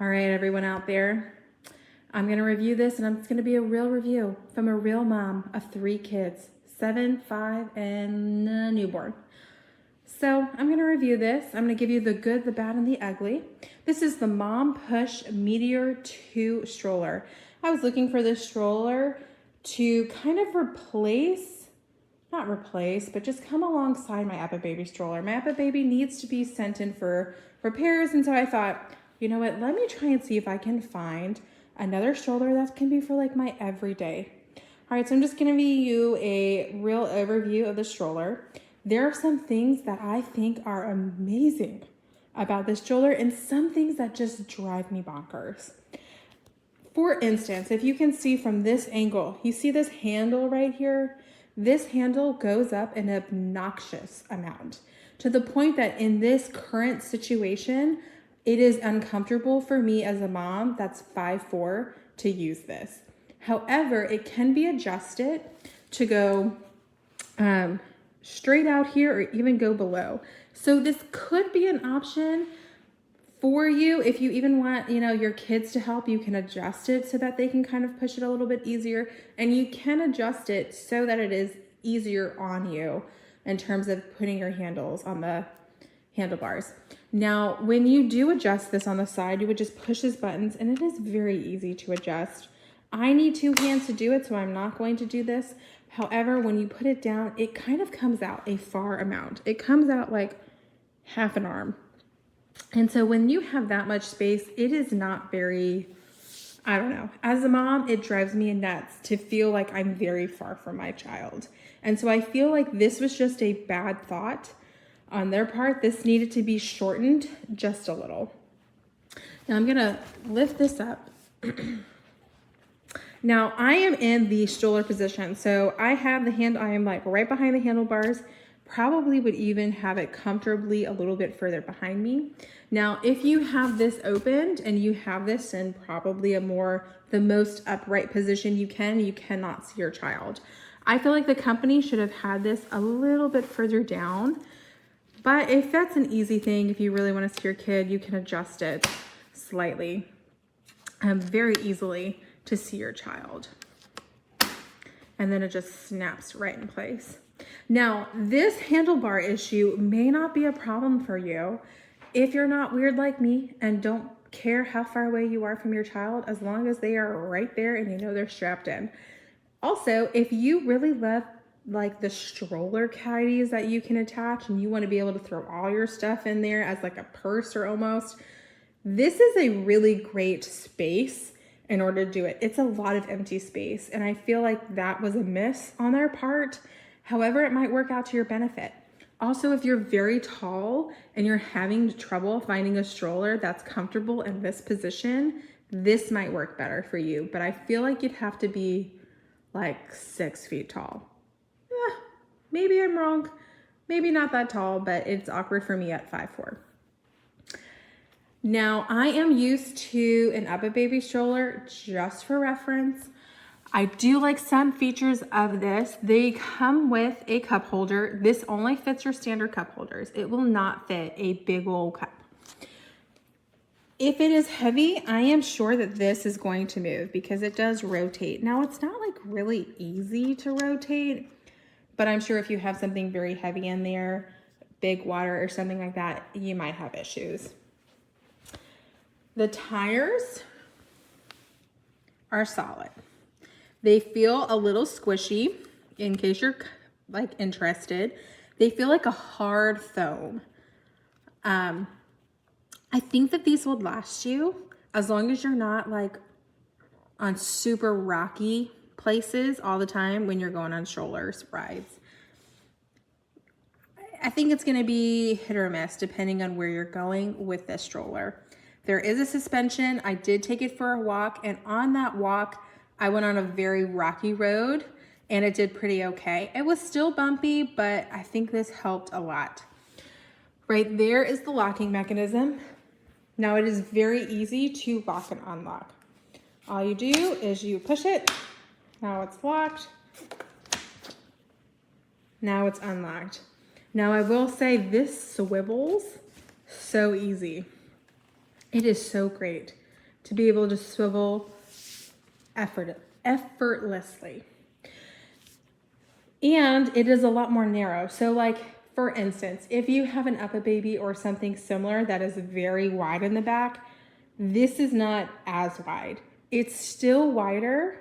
All right, everyone out there, I'm gonna review this, and it's gonna be a real review from a real mom of 3 kids, 7, 5, and a newborn. So I'm gonna review this. I'm gonna give you the good, the bad, and the ugly. This is the Mompush Meteor2 stroller. I was looking for this stroller to kind of not replace, but just come alongside my Epic Baby stroller. My Epic Baby needs to be sent in for repairs, and so I thought, you know what, let me try and see if I can find another stroller that can be for like my everyday. All right, so I'm just gonna give you a real overview of the stroller. There are some things that I think are amazing about this stroller and some things that just drive me bonkers. For instance, if you can see from this angle, you see this handle right here? This handle goes up an obnoxious amount to the point that in this current situation, it is uncomfortable for me as a mom that's 5'4" to use this. However, it can be adjusted to go straight out here or even go below. So this could be an option for you. If you even want, your kids to help, you can adjust it so that they can kind of push it a little bit easier, and you can adjust it so that it is easier on you in terms of putting your handles on the handlebars. Now, when you do adjust this on the side, you would just push these buttons, and it is very easy to adjust. I need 2 hands to do it, so I'm not going to do this. However, when you put it down, it kind of comes out a far amount. It comes out like half an arm. And so when you have that much space, it is not very, I don't know. As a mom, it drives me nuts to feel like I'm very far from my child. And so I feel like this was just a bad thought on their part. This needed to be shortened just a little. Now I'm gonna lift this up. Now I am in the stroller position. So I have the I am like right behind the handlebars. Probably would even have it comfortably a little bit further behind me. Now, if you have this opened and you have this in probably the most upright position you cannot see your child. I feel like the company should have had this a little bit further down, but if that's an easy thing, if you really want to see your kid, you can adjust it slightly, very easily to see your child. And then it just snaps right in place. Now, this handlebar issue may not be a problem for you if you're not weird like me and don't care how far away you are from your child, as long as they are right there and you know they're strapped in. Also, if you really love like the stroller caddies that you can attach and you want to be able to throw all your stuff in there as like a purse or almost, this is a really great space in order to do it. It's a lot of empty space, and I feel like that was a miss on their part. However, it might work out to your benefit. Also, if you're very tall and you're having trouble finding a stroller that's comfortable in this position, this might work better for you. But I feel like you'd have to be like 6 feet tall. Maybe I'm wrong. Maybe not that tall, but it's awkward for me at 5'4". Now, I am used to an Epic Baby stroller just for reference. I do like some features of this. They come with a cup holder. This only fits your standard cup holders. It will not fit a big old cup. If it is heavy, I am sure that this is going to move because it does rotate. Now, it's not like really easy to rotate, but I'm sure if you have something very heavy in there, big water or something like that, you might have issues. The tires are solid. They feel a little squishy, in case you're like interested. They feel like a hard foam. I think that these would last you as long as you're not like on super rocky places all the time when you're going on strollers rides. I think it's gonna be hit or miss depending on where you're going with this stroller. There is a suspension. I did take it for a walk, and on that walk, I went on a very rocky road and it did pretty okay. It was still bumpy, but I think this helped a lot. Right there is the locking mechanism. Now it is very easy to lock and unlock. All you do is you push it. Now it's locked. Now it's unlocked. Now I will say this swivels so easy. It is so great. to be able to swivel effortlessly. And it is a lot more narrow. So like, for instance, if you have an Up-A-Baby or something similar that is very wide in the back, this is not as wide. It's still wider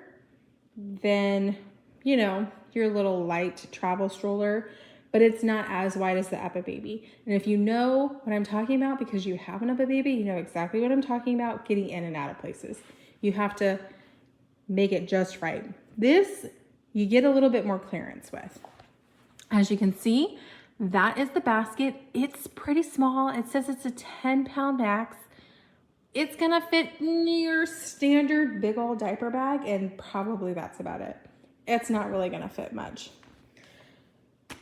than, you know, your little light travel stroller, but it's not as wide as the Up-A-Baby. And if you know what I'm talking about because you have an Up-A-Baby, you know exactly what I'm talking about getting in and out of places. You have to make it just right. This, you get a little bit more clearance with. As you can see, that is the basket. It's pretty small. It says it's a 10-pound max. It's gonna fit in your standard big old diaper bag, and probably that's about it. It's not really gonna fit much.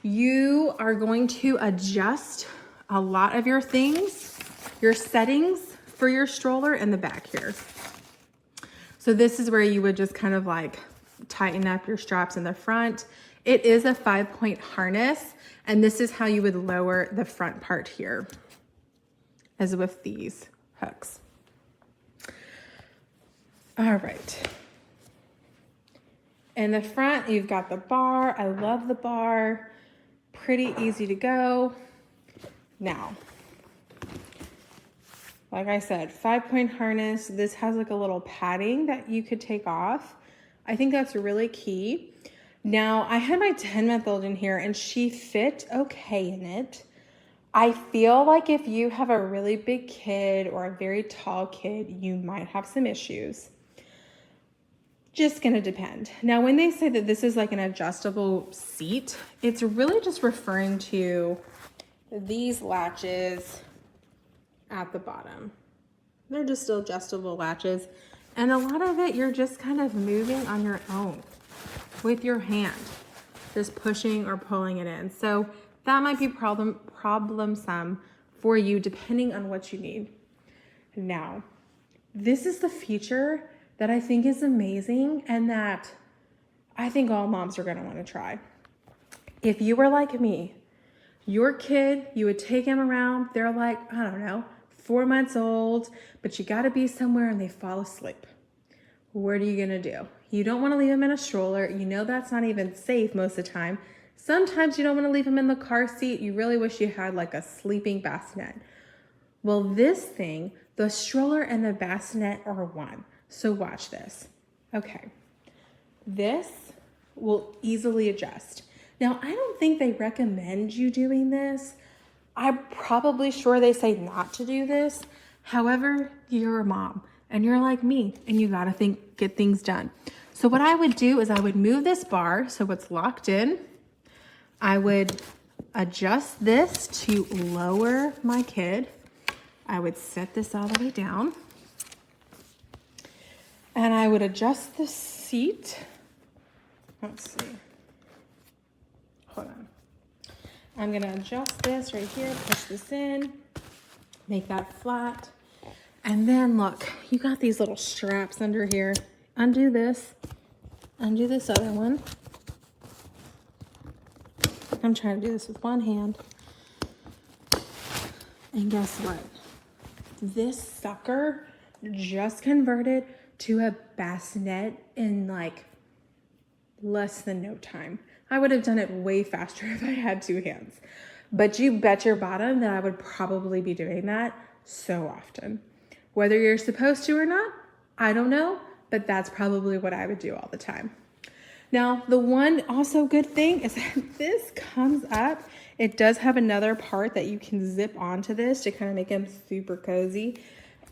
You are going to adjust a lot of your things, your settings for your stroller in the back here. So this is where you would just kind of like tighten up your straps in the front. It is a 5-point harness, and this is how you would lower the front part here, as with these hooks. All right. In the front, you've got the bar. I love the bar. Pretty easy to go. Now, like I said, 5-point harness. This has like a little padding that you could take off. I think that's really key. Now, I had my 10-month-old in here and she fit okay in it. I feel like if you have a really big kid or a very tall kid, you might have some issues. Just gonna depend. Now, when they say that this is like an adjustable seat, it's really just referring to these latches at the bottom. They're just still adjustable latches. And a lot of it, you're just kind of moving on your own with your hand, just pushing or pulling it in. So that might be problemsome for you depending on what you need. Now, this is the feature that I think is amazing and that I think all moms are gonna wanna try. If you were like me, your kid, you would take him around, they're like, I don't know, 4 months old, but you gotta be somewhere and they fall asleep. What are you gonna do? You don't wanna leave them in a stroller. You know that's not even safe most of the time. Sometimes you don't wanna leave them in the car seat. You really wish you had like a sleeping bassinet. Well, this thing, the stroller and the bassinet are one. So watch this. Okay, this will easily adjust. Now, I don't think they recommend you doing this. I'm probably sure they say not to do this. However, you're a mom and you're like me and you gotta get things done. So what I would do is I would move this bar so it's locked in. I would adjust this to lower my kid. I would set this all the way down. And I would adjust the seat. Let's see. Hold on. I'm gonna adjust this right here, push this in, make that flat. And then look, you got these little straps under here. Undo this other one. I'm trying to do this with one hand. And guess what? This sucker just converted to a bassinet in like less than no time. I would have done it way faster if I had 2 hands. But you bet your bottom that I would probably be doing that so often. Whether you're supposed to or not, I don't know, but that's probably what I would do all the time. Now, the one also good thing is that this comes up. It does have another part that you can zip onto this to kind of make them super cozy.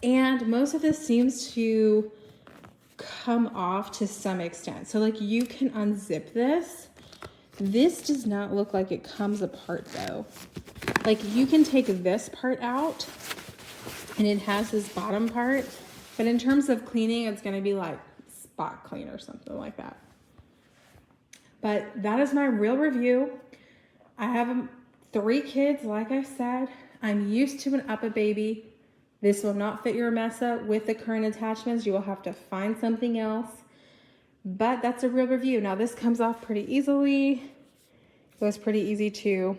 And most of this seems to come off to some extent. So like you can unzip this. This does not look like it comes apart though. Like you can take this part out and it has this bottom part, but in terms of cleaning, it's gonna be like spot clean or something like that. But that is my real review. I have 3 kids, like I said. I'm used to an Up-A-Baby. This will not fit your mesa with the current attachments. You will have to find something else. But that's a real review. Now this comes off pretty easily. It was pretty easy to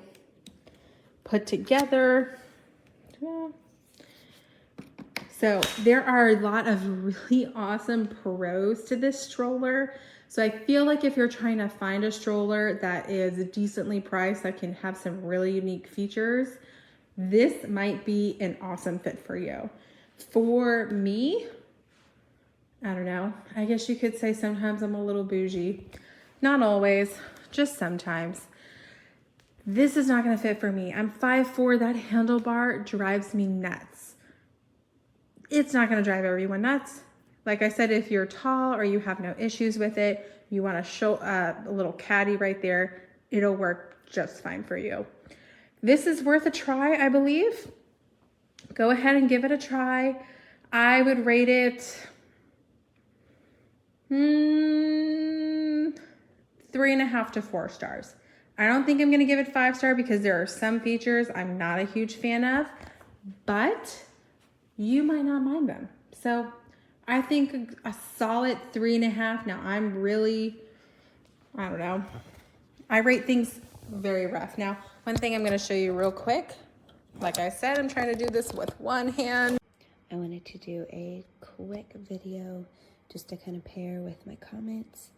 put together. So there are a lot of really awesome pros to this stroller. So I feel like if you're trying to find a stroller that is decently priced, that can have some really unique features, this might be an awesome fit for you. For me, I don't know. I guess you could say sometimes I'm a little bougie. Not always, just sometimes. This is not gonna fit for me. I'm 5'4", that handlebar drives me nuts. It's not gonna drive everyone nuts. Like I said, if you're tall or you have no issues with it, you wanna show a little caddy right there, it'll work just fine for you. This is worth a try, I believe. Go ahead and give it a try. I would rate it 3.5 to 4 stars. I don't think I'm gonna give it 5-star because there are some features I'm not a huge fan of, but you might not mind them. So I think a solid 3.5. Now I don't know. I rate things very rough. Now, one thing I'm gonna show you real quick. Like I said, I'm trying to do this with one hand. I wanted to do a quick video just to kind of pair with my comments.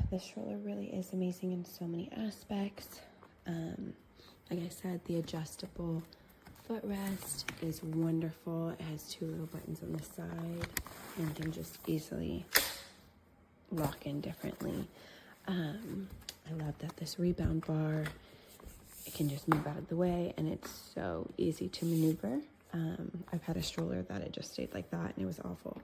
The stroller really is amazing in so many aspects. Like I said, the adjustable footrest is wonderful. It has 2 little buttons on the side and can just easily lock in differently. I love that this rebound bar, it can just move out of the way and it's so easy to maneuver. I've had a stroller that it just stayed like that and it was awful.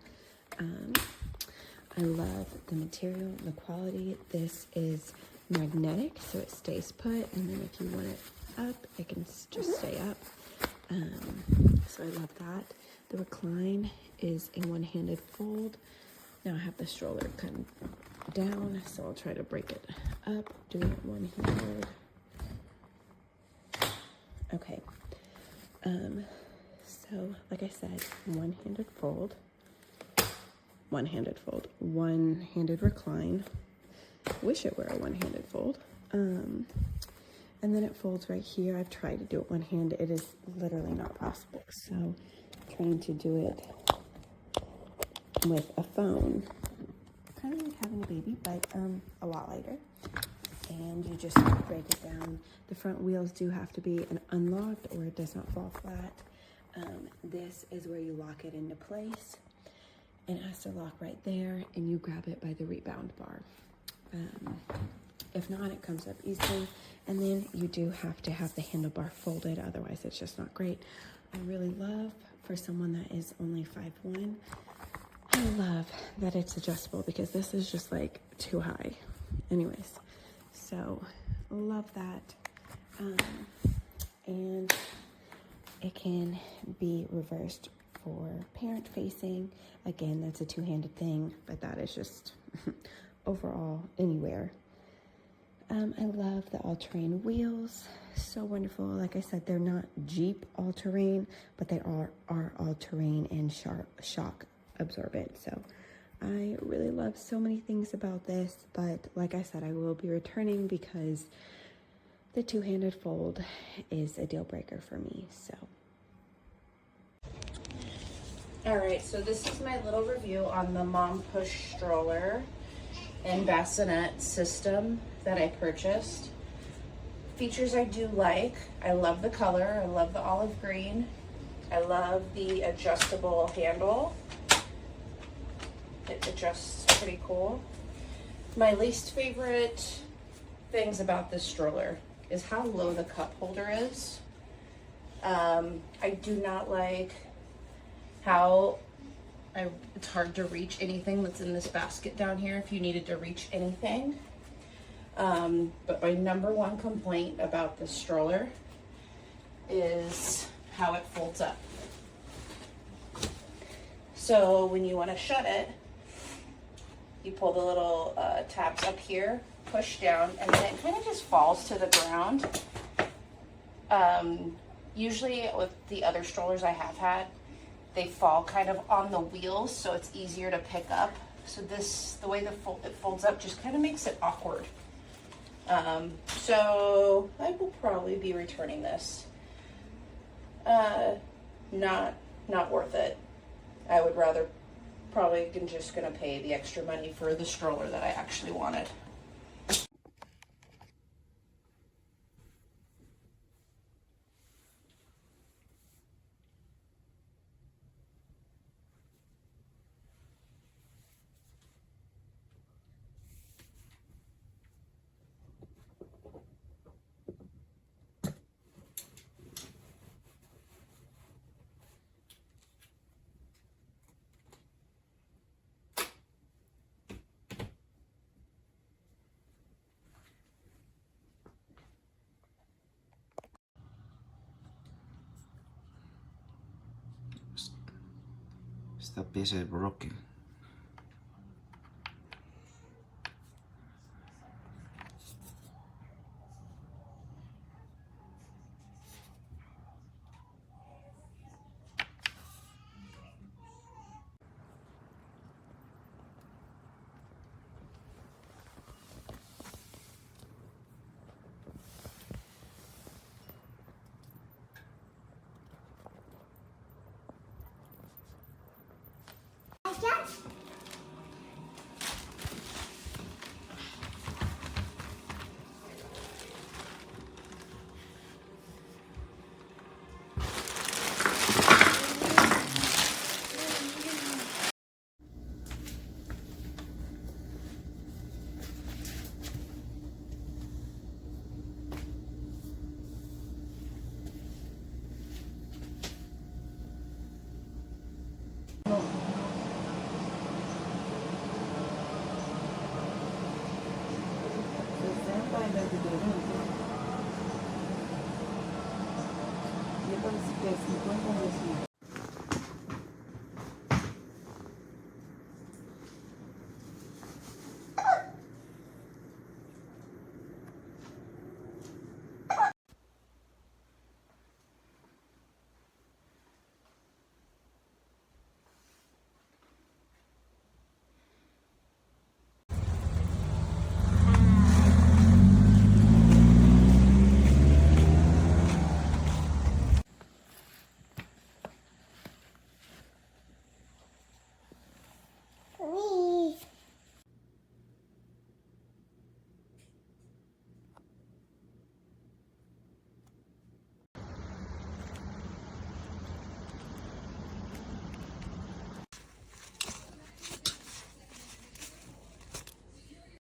I love the material, the quality. This is magnetic, so it stays put, and then if you want it up, it can just stay up. So I love that. The recline is a one-handed fold. Now I have the stroller come down, so I'll try to break it up, doing it one-handed. Okay. So like I said, one-handed fold. One-handed fold, one-handed recline. Wish it were a one-handed fold. And then it folds right here. I've tried to do it one-handed. It is literally not possible. So trying to do it with a phone, kind of like having a baby, but a lot lighter. And you just break it down. The front wheels do have to be unlocked or it does not fall flat. This is where you lock it into place. And it has to lock right there, and you grab it by the rebound bar. If not, it comes up easily. And then you do have to have the handlebar folded, otherwise it's just not great. I really love, for someone that is only 5'1", I love that it's adjustable because this is just like too high. Anyways, so love that. And it can be reversed for parent facing. Again, that's a 2-handed thing, but that is just overall anywhere. I love the all-terrain wheels, so wonderful. Like I said, they're not Jeep all-terrain, but they are all-terrain and shock absorbent. So I really love so many things about this, but like I said, I will be returning because the 2-handed fold is a deal breaker for me. So all right, so this is my little review on the Mompush stroller and bassinet system that I purchased. Features I do like. I love the color. I love the olive green. I love the adjustable handle. It adjusts pretty cool. My least favorite things about this stroller is how low the cup holder is. I do not like how it's hard to reach anything that's in this basket down here if you needed to reach anything. But my #1 complaint about this stroller is how it folds up. So when you want to shut it, you pull the little tabs up here, push down, and then it kind of just falls to the ground. Usually with the other strollers I have had, they fall kind of on the wheels, so it's easier to pick up. So this, the way it folds up just kind of makes it awkward. So I will probably be returning this. not worth it. I would rather probably just gonna pay the extra money for the stroller that I actually wanted. Esta pieza es broken. Depois se quer 50 vezes